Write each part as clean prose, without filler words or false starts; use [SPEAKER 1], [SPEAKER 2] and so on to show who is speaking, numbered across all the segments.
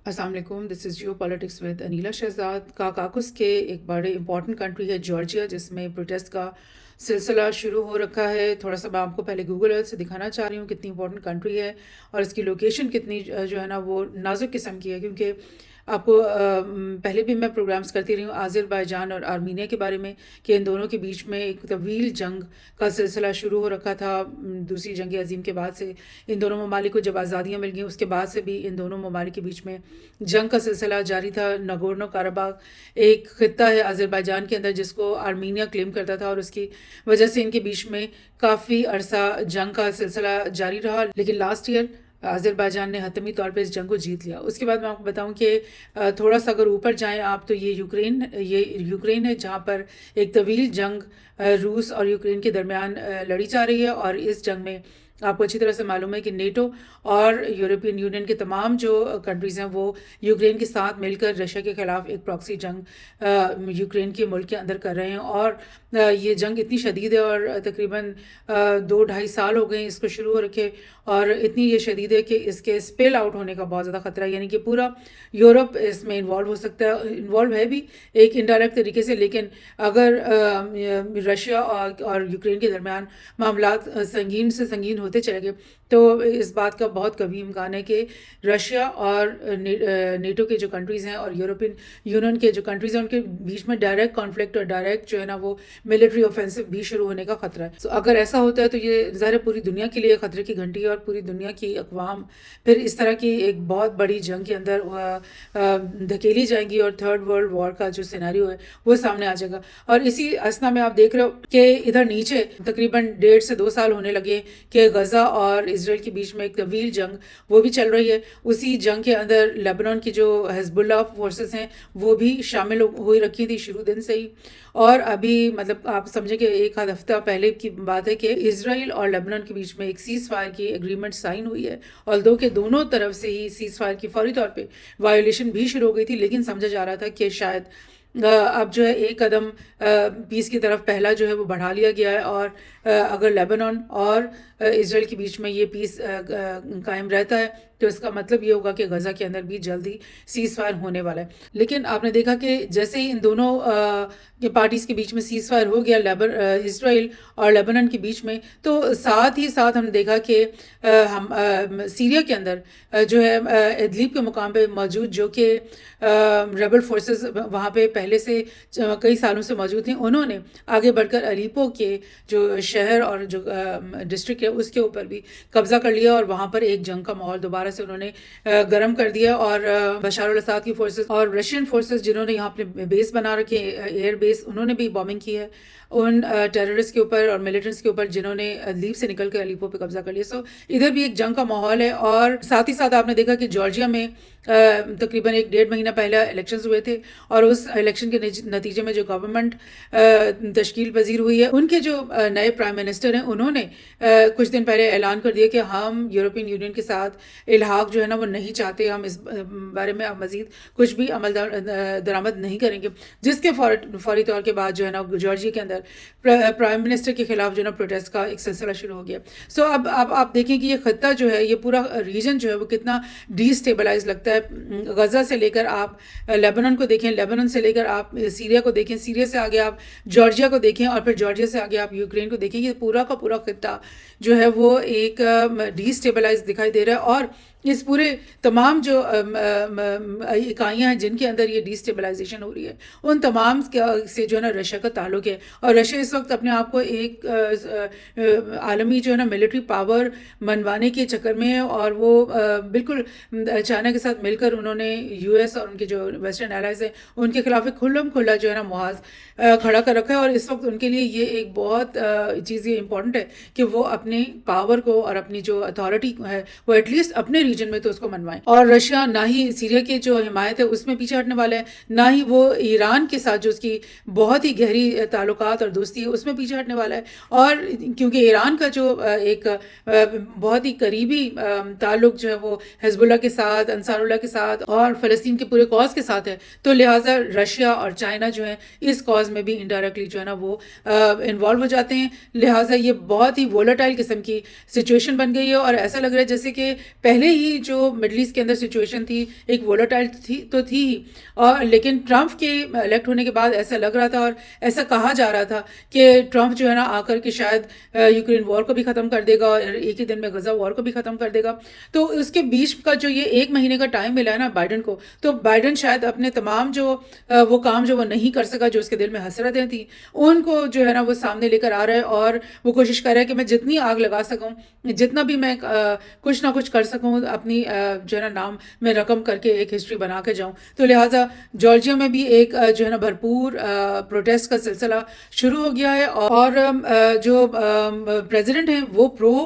[SPEAKER 1] السلام علیکم، دس از Jio politics with Aneela Shahzad. کاکاکس کے ایک بڑے امپورٹنٹ کنٹری ہے جارجیا، جس میں پروٹیسٹ کا سلسلہ شروع ہو رکھا ہے۔ تھوڑا سا میں آپ کو پہلے گوگل ارتھ سے دکھانا چاہ رہی ہوں کتنی امپورٹنٹ کنٹری ہے اور اس کی لوکیشن کتنی جو ہے نا وہ نازک قسم کی ہے، کیونکہ آپ کو پہلے بھی میں پروگرامز کرتی رہی ہوں آذربائیجان اور آرمینیا کے بارے میں کہ ان دونوں کے بیچ میں ایک طویل جنگ کا سلسلہ شروع ہو رکھا تھا۔ دوسری جنگ عظیم کے بعد سے ان دونوں ممالک کو جب آزادیاں مل گئیں، اس کے بعد سے بھی ان دونوں ممالک کے بیچ میں جنگ کا سلسلہ جاری تھا۔ نگورنو کاراباغ ایک خطہ ہے آذربائیجان کے اندر جس کو آرمینیا کلیم کرتا تھا، اور اس کی وجہ سے ان کے بیچ میں کافی عرصہ جنگ کا سلسلہ جاری رہا، لیکن لاسٹ ایئر آذربائیجان نے حتمی طور پہ اس جنگ کو جیت لیا۔ اس کے بعد میں آپ کو بتاؤں کہ تھوڑا سا اگر اوپر جائیں آپ تو یہ یوکرین ہے، جہاں پر ایک طویل جنگ روس اور یوکرین کے درمیان لڑی جا رہی ہے، اور اس جنگ میں آپ کو اچھی طرح سے معلوم ہے کہ نیٹو اور یورپین یونین کے تمام جو کنٹریز ہیں وہ یوکرین کے ساتھ مل کر رشیا کے خلاف ایک پراکسی جنگ یوکرین کے ملک کے اندر کر رہے ہیں، اور یہ جنگ اتنی شدید ہے اور تقریباً 2-2.5 سال ہو گئے ہیں اس کو شروع ہو رکھے، اور اتنی یہ شدید ہے کہ اس کے اسپیل آؤٹ ہونے کا بہت زیادہ خطرہ ہے، یعنی کہ پورا یورپ اس میں انوالو ہو سکتا ہے، انوالو ہے بھی ایک انڈائریکٹ طریقے سے، لیکن اگر رشیا اور یوکرین کے درمیان معاملات سنگین سے سنگین ہوتے چلے گئے تو اس بات کا بہت کبھی امکان ہے کہ رشیا اور نیٹو کے جو کنٹریز ہیں اور یورپین یونین کے جو کنٹریز ہیں ان کے بیچ میں ڈائریکٹ کانفلکٹ اور ڈائریکٹ جو ہے نا وہ ملٹری آفینسو بھی شروع ہونے کا خطرہ ہے۔ So اگر ایسا ہوتا ہے تو یہ ظاہر پوری دنیا کے لیے خطرے کی گھنٹی ہے، اور پوری دنیا کی اقوام پھر اس طرح کی ایک بہت بڑی جنگ کے اندر دھکیلی جائیں گی، اور تھرڈ ورلڈ وار کا جو سیناریو ہے وہ سامنے آ جائے گا۔ اور اسی اسنا میں آپ دیکھ رہے ہو کہ ادھر نیچے تقریباً 1.5 سے 2 سال ہونے لگے کہ غزہ اور اسرائیل کے بیچ میں ایک طویل جنگ وہ بھی چل رہی ہے۔ اسی جنگ کے اندر لیبنان کی جو حزب اللہ فورسز ہیں وہ بھی شامل ہوئی رکھی تھی شروع دن سے ہی، اور ابھی مطلب آپ سمجھیں کہ ایک آدھ ہفتہ پہلے کی بات ہے کہ اسرائیل اور لیبنان کے بیچ میں ایک سیز فائر کی ایگریمنٹ سائن ہوئی ہے، اور کہ دونوں طرف سے ہی سیز فائر کی فوری طور پہ وائلیشن بھی شروع ہو گئی تھی، لیکن سمجھا جا رہا تھا کہ شاید اب جو ہے ایک قدم پیس کی طرف پہلا جو ہے وہ بڑھا لیا گیا ہے، اور اگر لیبنان اور اسرائیل کے بیچ میں یہ پیس قائم رہتا ہے تو اس کا مطلب یہ ہوگا کہ غزہ کے اندر بھی جلدی سیز فائر ہونے والا ہے۔ لیکن آپ نے دیکھا کہ جیسے ہی ان دونوں کے پارٹیز کے بیچ میں سیز فائر ہو گیا اسرائیل اور لیبنان کے بیچ میں، تو ساتھ ہی ساتھ ہم نے دیکھا کہ ہم سیریا کے اندر جو ہے ادلیب کے مقام پہ موجود جو کہ ریبل فورسز وہاں پہ پہلے سے کئی سالوں سے موجود تھیں، انہوں نے آگے بڑھ کر الیپو کے جو شہر اور جو ڈسٹرکٹ ہے اس کے اوپر بھی قبضہ کر لیا، اور وہاں پر ایک جنگ کا ماحول دوبارہ سے انہوں نے گرم کر دیا، اور بشار الاسد کی فورسز اور رشین فورسز جنہوں نے یہاں اپنے بیس بنا رکھے ایئر بیس، انہوں نے بھی بامبنگ کی ہے ان ٹیررسٹ کے اوپر اور ملیٹنٹس کے اوپر جنہوں نے لیب سے نکل کر الیپو پہ قبضہ کر لیا۔ سو ادھر بھی ایک جنگ کا ماحول ہے، اور ساتھ ہی ساتھ آپ نے دیکھا کہ جارجیا میں تقریباً 1-1.5 مہینہ پہلے الیکشنز ہوئے تھے، اور اس الیکشن کے نتیجے میں جو گورنمنٹ تشکیل پذیر ہوئی ہے، ان کے جو نئے پرائم منسٹر ہیں انہوں نے کچھ دن پہلے اعلان کر دیا کہ ہم یورپین یونین کے ساتھ الحاق جو ہے نا وہ نہیں چاہتے، ہم اس بارے میں اب مزید کچھ بھی عمل درآمد نہیں کریں گے، جس کے فوری طور کے بعد جو ہے نا جارجیا کے اندر پرائم منسٹر کے خلاف جو ہے نا پروٹیسٹ کا ایک سلسلہ شروع ہو گیا۔ سو اب آپ دیکھیں کہ یہ خطہ جو ہے، یہ پورا ریجن جو ہے وہ کتنا ڈی اسٹیبلائز لگتا ہے۔ غزہ سے لے کر آپ لیبنان کو دیکھیں، لیبنان سے لے کر آپ سیریا کو دیکھیں، سیریا سے آگے آپ جارجیا کو دیکھیں، اور پھر جارجیا سے آگے آپ یوکرین کو دیکھیں، یہ پورا کا پورا خطہ جو ہے وہ ایک ڈی اسٹیبلائز دکھائی دے رہا ہے، اور اس پورے تمام جو اکائیاں ہیں جن کے اندر یہ ڈی اسٹیبلائزیشن ہو رہی ہے ان تمام سے جو ہے نا رشیا کا تعلق ہے، اور رشیا اس وقت اپنے آپ کو ایک عالمی جو ہے نا ملٹری پاور منوانے کے چکر میں ہے، اور وہ بالکل چائنا کے ساتھ مل کر انہوں نے یو ایس اور ان کے جو ویسٹرن الائز ہیں ان کے خلاف ایک کھلا جو ہے نا محاذ کھڑا کر رکھا ہے، اور اس وقت ان کے لیے یہ ایک بہت چیز یہ امپورٹنٹ ہے کہ وہ اپنے پاور کو اور اپنی جو اتھارٹی ہے وہ ایٹ لیسٹ اپنے ریجن میں تو اس کو منوائیں۔ اور رشیا نہ ہی سیریا کی جو حمایت ہے اس میں پیچھے ہٹنے والا ہے، نہ ہی وہ ایران کے ساتھ جو اس کی بہت ہی گہری تعلقات اور دوستی ہے اس میں پیچھے ہٹنے والا ہے، اور کیونکہ ایران کا جو ایک بہت ہی قریبی تعلق جو ہے وہ حزب اللہ کے ساتھ، انصار اللہ کے ساتھ اور فلسطین کے پورے کاز کے ساتھ ہے، تو لہٰذا رشیا اور چائنا جو ہے اس کاز میں بھی انڈائریکٹلی جو ہے نا وہ انوالو ہو جاتے ہیں، لہٰذا یہ بہت ہی وولٹائل قسم کی سچویشن بن گئی ہے، اور ایسا لگ رہا ہے جیسے کہ پہلے ہی ہی جو مڈل ایسٹ کے اندر سچویشن تھی ایک وولٹائل تھی تو تھی ہی، اور لیکن ٹرمپ کے الیکٹ ہونے کے بعد ایسا لگ رہا تھا اور ایسا کہا جا رہا تھا کہ ٹرمپ جو ہے نا آ کر کے شاید یوکرین وار کو بھی ختم کر دے گا اور ایک ہی دن میں غزہ وار کو بھی ختم کر دے گا. تو اس کے بیچ کا جو یہ 1 مہینے کا ٹائم ملا ہے نا بائیڈن کو، تو بائیڈن شاید اپنے تمام جو وہ کام جو وہ نہیں کر سکا، جو اس کے دل میں حسرتیں تھیں، ان کو جو ہے نا وہ سامنے لے کر آ رہا ہے، اور وہ کوشش کر رہا ہے کہ میں جتنی آگ لگا سکوں، جتنا بھی میں کچھ نہ کچھ کر سکوں، اپنی جو ہے نا نام میں رقم کر کے ایک ہسٹری بنا کے جاؤں. تو لہٰذا جارجیا میں بھی ایک جو ہے نا بھرپور پروٹیسٹ کا سلسلہ شروع ہو گیا ہے، اور جو پریزیڈنٹ ہیں وہ پرو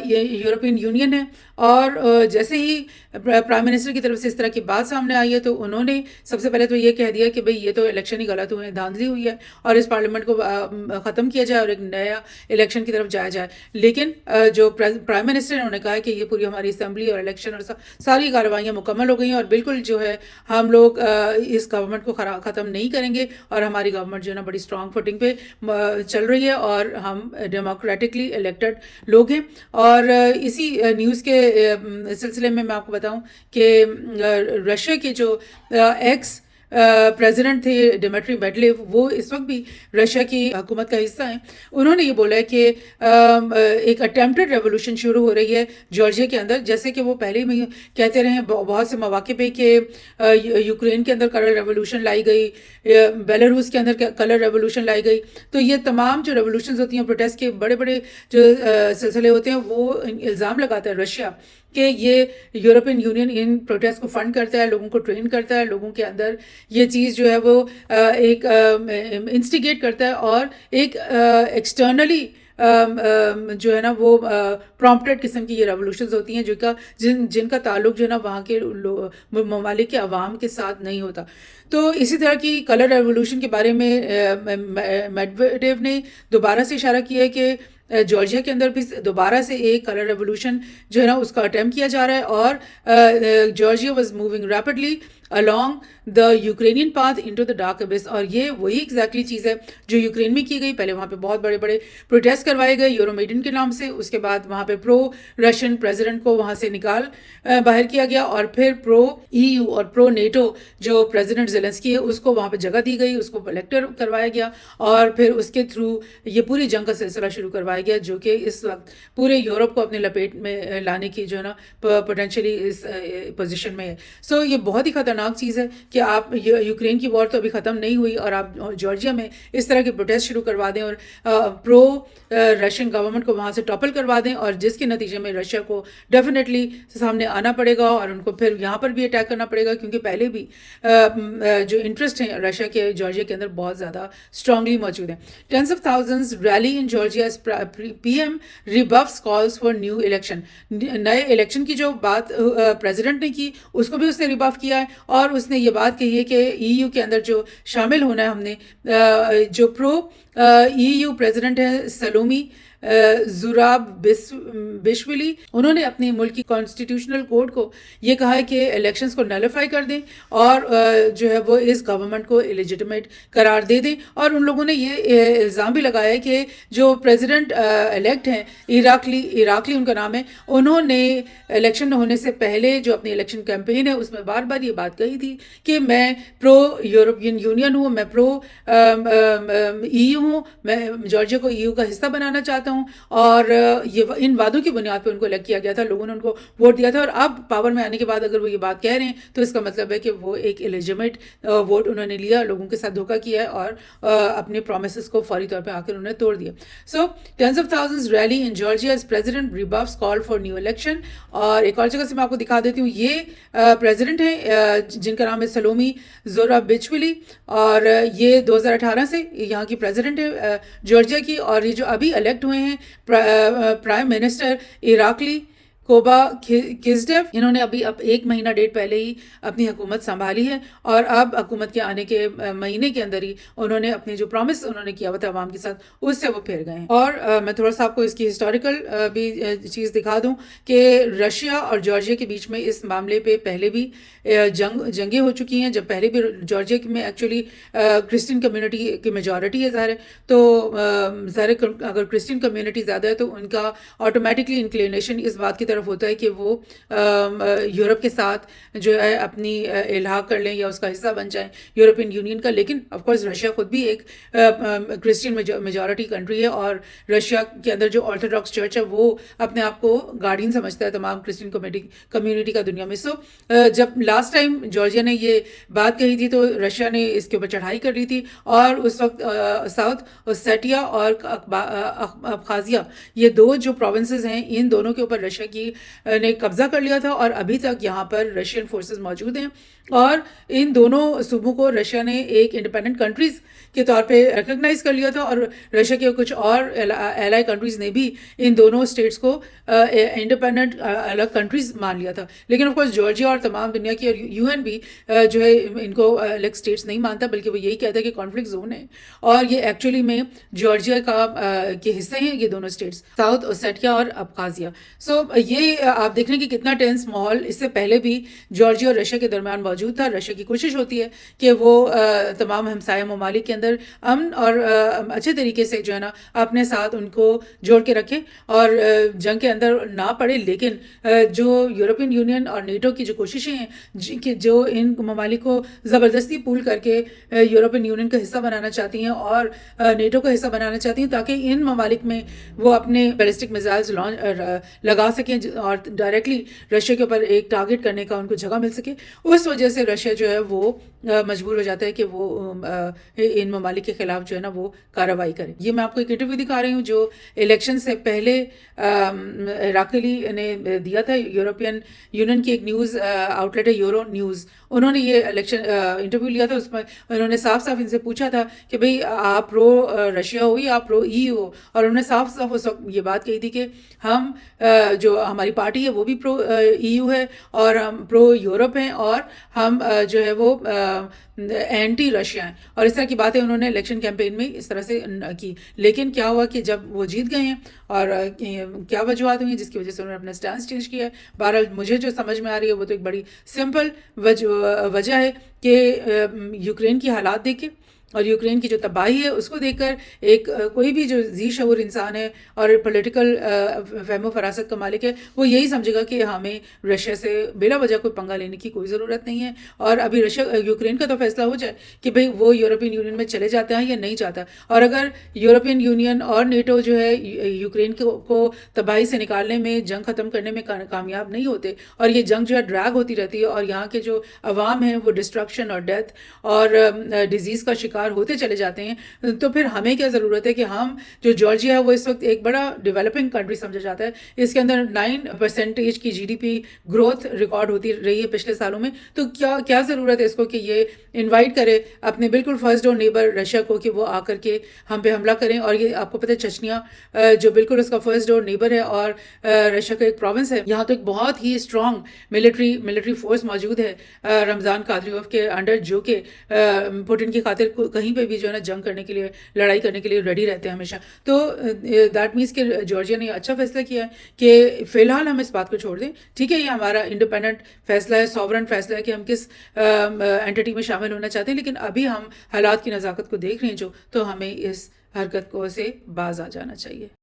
[SPEAKER 1] یورپین یونین ہے. اور جیسے ہی پرائم منسٹر کی طرف سے اس طرح کی بات سامنے آئی ہے تو انہوں نے سب سے پہلے تو یہ کہہ دیا کہ بھئی یہ تو الیکشن ہی غلط ہوئے ہیں، دھاندلی ہوئی ہے، اور اس پارلیمنٹ کو ختم کیا جائے اور ایک نیا الیکشن کی طرف جایا جائے. لیکن جو پرائم منسٹر نے انہوں نے کہا ہے کہ یہ پوری ہماری اسمبلی اور الیکشن اور ساری کارروائیاں مکمل ہو گئی ہیں، اور بالکل جو ہے ہم لوگ اس گورنمنٹ کو ختم نہیں کریں گے، اور ہماری گورنمنٹ جو ہے نا بڑی اسٹرانگ فوٹنگ پہ چل رہی ہے، اور ہم ڈیموکریٹکلی الیکٹڈ لوگ ہیں. اور اسی نیوز کے سلسلے میں آپ کو بتاؤں کہ رشیا کے جو ایکس پریزیڈنٹ تھے ڈیمیٹری میڈویڈیو، وہ اس وقت بھی رشیا کی حکومت کا حصہ ہیں. انہوں نے یہ بولا ہے کہ ایک اٹیمپٹڈ ریولوشن شروع ہو رہی ہے جارجیا کے اندر، جیسے کہ وہ پہلے میں کہتے رہے ہیں بہت سے مواقع پہ کہ یوکرین کے اندر کلر ریولوشن لائی گئی، بیلاروس کے اندر کلر ریولوشن لائی گئی. تو یہ تمام جو ریولوشنز ہوتی ہیں، پروٹیسٹ کے بڑے بڑے جو سلسلے ہوتے ہیں، وہ الزام لگاتا ہے رشیا کہ یہ یورپین یونین ان پروٹیسٹ کو فنڈ کرتا ہے، لوگوں کو ٹرین کرتا ہے، لوگوں کے اندر یہ چیز جو ہے وہ ایک انسٹیگیٹ کرتا ہے، اور ایک ایکسٹرنلی جو ہے نا وہ پرومپٹڈ قسم کی یہ ریولوشنز ہوتی ہیں جن کا تعلق جو ہے نا وہاں کے ممالک کے عوام کے ساتھ نہیں ہوتا. تو اسی طرح کی کلر ریولوشن کے بارے میں میڈویڈیو نے دوبارہ سے اشارہ کیا ہے کہ جارجیا کے اندر بھی دوبارہ سے ایک کلر ریولوشن جو ہے نا اس کا اٹیمپٹ کیا جا رہا ہے، اور Georgia was moving rapidly along the Ukrainian path into the dark abyss. اور یہ وہی ایگزیکٹلی چیز ہے جو یوکرین میں کی گئی. پہلے وہاں پہ بہت بڑے بڑے پروٹیسٹ کروائے گئے یورو میڈن کے نام سے، اس کے بعد وہاں پہ پرو رشین پریزیڈنٹ کو وہاں سے نکال باہر کیا گیا، اور پھر پرو EU اور پرو نیٹو جو پریزیڈنٹ زیلنسکی ہے اس کو وہاں پہ جگہ دی گئی، اس کو الیکٹر کروایا گیا، اور پھر اس کے تھرو یہ پوری جنگ کا سلسلہ شروع کروایا گیا، جو کہ اس وقت پورے یورپ کو اپنے لپیٹ میں لانے کی جو ہے نا پوٹینشلی اس پوزیشن میں ہے. سو یہ بہت ہی خطرناک چیز ہے کہ آپ یوکرین کی وار تو ابھی ختم نہیں ہوئی، اور آپ جارجیا میں اس طرح کے پروٹیسٹ شروع کروا دیں، اور پرو رشین گورنمنٹ کو وہاں سے ٹاپل کروا دیں، اور جس کے نتیجے میں رشیا کو ڈیفینیٹلی سامنے آنا پڑے گا، اور ان کو پھر یہاں پر بھی اٹیک کرنا پڑے گا، کیونکہ پہلے بھی جو انٹرسٹ ہیں رشیا کے جارجیا کے اندر بہت زیادہ اسٹرانگلی موجود ہیں. Tens of thousands rally in Georgia as PM rebuffs calls for new election. نئے الیکشن کی جو بات پریزیڈنٹ نے کی اس کو بھی اس نے ریباف کیا ہے، اور اس نے یہ بات کہی ہے کہ EU کے اندر جو شامل ہونا ہے ہم نے، جو پرو EU پریزیڈنٹ ہے سلومی زوراب بشولی، انہوں نے اپنے ملک کی کانسٹیٹیوشنل کوڈ کو یہ کہا ہے کہ الیکشنز کو نلیفائی کر دیں، اور جو ہے وہ اس گورنمنٹ کو الیجیٹمیٹ قرار دے دیں. اور ان لوگوں نے یہ الزام بھی لگایا ہے کہ جو پریزیڈنٹ الیکٹ ہیں عراقلی ان کا نام ہے، انہوں نے الیکشن ہونے سے پہلے جو اپنی الیکشن کیمپین ہے اس میں بار بار یہ بات کہی تھی کہ میں پرو یورپین یونین ہوں، میں پرو EU ہوں، میں جارجیا کو EU کا حصہ بنانا چاہتا ہوں. اور یہ ان وعدوں کی بنیاد پہ ان کو الیکٹ کیا گیا تھا، لوگوں نے ان کو ووٹ دیا تھا، اور اب پاور میں آنے کے بعد اگر وہ یہ بات کہہ رہے ہیں تو اس کا مطلب ہے کہ وہ ایک ایلیجیمیٹ ووٹ انہوں نے لیا، لوگوں کے ساتھ دھوکہ کیا ہے، اور اپنے پرومسز کو فوری طور پہ آ کر انہوں نے توڑ دیا. So tens of thousands rally in Georgia as president rebuffs call for new election. اور ایک اور جگہ سے میں آپ کو دکھا دیتی ہوں، یہ پریزیڈنٹ ہیں جن کا نام ہے سلومی زورابیچولی، اور یہ 2018 سے یہاں کی پریزیڈنٹ ہے جارجیا کی. اور یہ جو ابھی الیکٹ ہوئے ہیں پرائم منسٹر عراقلی کوبا کزڈیف، انہوں نے ابھی 1 مہینہ ڈیڑھ پہلے ہی اپنی حکومت سنبھالی ہے، اور اب حکومت کے آنے کے مہینے کے اندر ہی انہوں نے اپنے جو پرومس انہوں نے کیا ہوا تھا عوام کے ساتھ اس سے وہ پھر گئے ہیں. اور میں تھوڑا سا آپ کو اس کی ہسٹوریکل بھی چیز دکھا دوں کہ رشیا اور جارجیا کے بیچ میں اس معاملے پہ پہلے بھی جنگیں ہو چکی ہیں. جب پہلے بھی جارجیا میں ایکچولی کرسچن کمیونٹی کی میجورٹی ہے ظاہر ہے، تو ظاہر اگر کرسچن کمیونٹی زیادہ ہے تو ان کا آٹومیٹکلی انکلینیشن اس بات کی طرف طرف ہوتا ہے کہ وہ یورپ کے ساتھ جو ہے اپنی الحاق کر لیں یا اس کا حصہ بن جائیں یورپین یونین کا. لیکن آف کورس رشیا خود بھی ایک کرسچین میجورٹی کنٹری ہے, اور رشیا کے اندر جو آرتھوڈاکس چرچ ہے وہ اپنے آپ کو گارڈین سمجھتا ہے تمام کرسچین کمیونٹی کا دنیا میں. سو جب لاسٹ ٹائم جارجیا نے یہ بات کہی تھی تو رشیا نے اس کے اوپر چڑھائی کر رہی تھی, اور اس وقت ساؤتھ اوسیٹیا اور ابخازیہ, یہ دو جو پروونسز ہیں, ان دونوں کے اوپر رشیا کی نے قبضہ کر لیا تھا, اور ابھی تک یہاں پر رشین فورسز موجود ہیں. اور ان دونوں صوبوں کو رشیا نے ایک انڈیپینڈنٹ کنٹریز کے طور پہ ریکگنائز کر لیا تھا, اور رشیا کے کچھ اور ایلائی کنٹریز نے بھی ان دونوں اسٹیٹس کو انڈیپینڈنٹ الگ کنٹریز مان لیا تھا. لیکن آف کورس جارجیا اور تمام دنیا کی اور یو این بھی جو ہے ان کو الگ اسٹیٹس نہیں مانتا, بلکہ وہ یہی کہتا ہے کہ کانفلکٹ زون ہے, اور یہ ایکچولی میں جارجیا کا کے حصے ہیں یہ دونوں اسٹیٹس, ساؤتھ اوسیٹیا اور ابخازیہ. سو یہ آپ دیکھ رہے ہیں کہ کتنا ٹینس ماحول اس سے پہلے بھی جارجیا اور رشیا کے درمیان موجود تھا. رشیا کی کوشش ہوتی ہے کہ وہ تمام ہمسایہ ممالک کے اندر امن اور اچھے طریقے سے جو ہے نا اپنے ساتھ ان کو جوڑ کے رکھے اور جنگ کے اندر نہ پڑے. لیکن جو یورپین یونین اور نیٹو کی جو کوششیں ہیں کہ جو ان ممالک کو زبردستی پول کر کے یورپین یونین کا حصہ بنانا چاہتی ہیں اور نیٹو کا حصہ بنانا چاہتی ہیں تاکہ ان ممالک میں وہ اپنے بیلسٹک میزائلز لگا سکیں اور ڈائریکٹلی رشیا کے اوپر ایک ٹارگٹ کرنے کا ان کو جگہ مل سکے. اس وجہ سے رشیا جو ہے وہ مجبور ہو جاتا ہے کہ وہ ان ممالک کے خلاف جو ہے نا وہ کارروائی کرے. یہ میں آپ کو ایک انٹرویو دکھا رہی ہوں جو الیکشن سے پہلے راکلی نے دیا تھا. یورپین یونین کی ایک نیوز آؤٹ لیٹ ہے یورو نیوز, انہوں نے یہ الیکشن انٹرویو لیا تھا. اس میں انہوں نے صاف صاف ان سے پوچھا تھا کہ بھئی آپ پرو رشیا ہو یا آپ پرو ای ہو, اور انہوں نے صاف صاف اس وقت یہ بات کہی تھی کہ ہم جو ہماری پارٹی ہے وہ بھی پرو ای یو ہے اور ہم پرو یورپ ہیں, اور ہم جو ہے وہ اینٹی رشیا ہیں, اور اس طرح کی باتیں انہوں نے الیکشن کیمپین میں اس طرح سے کی. لیکن کیا ہوا کہ جب وہ جیت گئے ہیں اور کیا وجوہات ہوئی ہیں جس کی وجہ سے انہوں نے اپنا سٹانس چینج کیا ہے. بہرحال مجھے جو سمجھ میں آ رہی ہے وہ تو ایک بڑی سمپل وجہ ہے کہ یوکرین کی حالات دیکھ کے اور یوکرین کی جو تباہی ہے اس کو دیکھ کر ایک کوئی بھی جو ذی شعور انسان ہے اور پولیٹیکل فہم و فراست کا مالک ہے وہ یہی سمجھے گا کہ ہمیں رشیا سے بلا وجہ کوئی پنگا لینے کی کوئی ضرورت نہیں ہے. اور ابھی یوکرین کا تو فیصلہ ہو جائے کہ بھئی وہ یورپین یونین میں چلے جاتے ہیں یا نہیں جاتا, اور اگر یورپین یونین اور نیٹو جو ہے یوکرین کو تباہی سے نکالنے میں, جنگ ختم کرنے میں کامیاب نہیں ہوتے اور یہ جنگ جو ہے ڈریگ ہوتی رہتی ہے اور یہاں کے جو عوام ہیں وہ ڈسٹرکشن اور ڈیتھ اور ڈیزیز کا شکار ہوتے چلے جاتے ہیں, تو پھر ہمیں کیا ضرورت ہے کہ ہم جو جارجیا ہے وہ اس وقت ایک بڑا ڈیولپنگ کنٹری سمجھا جاتا ہے, اس کے اندر 9% کی G D P growth record ہوتی رہی ہے پچھلے سالوں میں, تو کیا ضرورت ہے اس کو کہ یہ انوائٹ کرے اپنے بالکل فرسٹ ڈور نیبر رشیا کو کہ وہ آ کر کے ہم پہ حملہ کریں. اور یہ آپ کو پتہ ہے چچنیا جو بالکل اس کا فرسٹ ڈور نیبر ہے اور رشیا کا ایک پروونس ہے, یہاں تو ایک بہت ہی اسٹرانگ ملٹری فورس موجود ہے رمضان قادریوف کے انڈر, جو کہ پوٹن کی خاطر کہیں پہ بھی جو ہے نا جنگ کرنے کے لیے, لڑائی کرنے کے لیے ریڈی رہتے ہیں ہمیشہ. تو دیٹ مینس کہ جارجیا نے اچھا فیصلہ کیا ہے کہ فی الحال ہم اس بات کو چھوڑ دیں. ٹھیک ہے, یہ ہمارا انڈیپینڈنٹ فیصلہ ہے, سوورن فیصلہ ہے کہ ہم کس اینٹی میں شامل ہونا چاہتے ہیں, لیکن ابھی ہم حالات کی نزاکت کو دیکھ رہے ہیں تو ہمیں اس حرکت کو سے باز آ جانا چاہیے.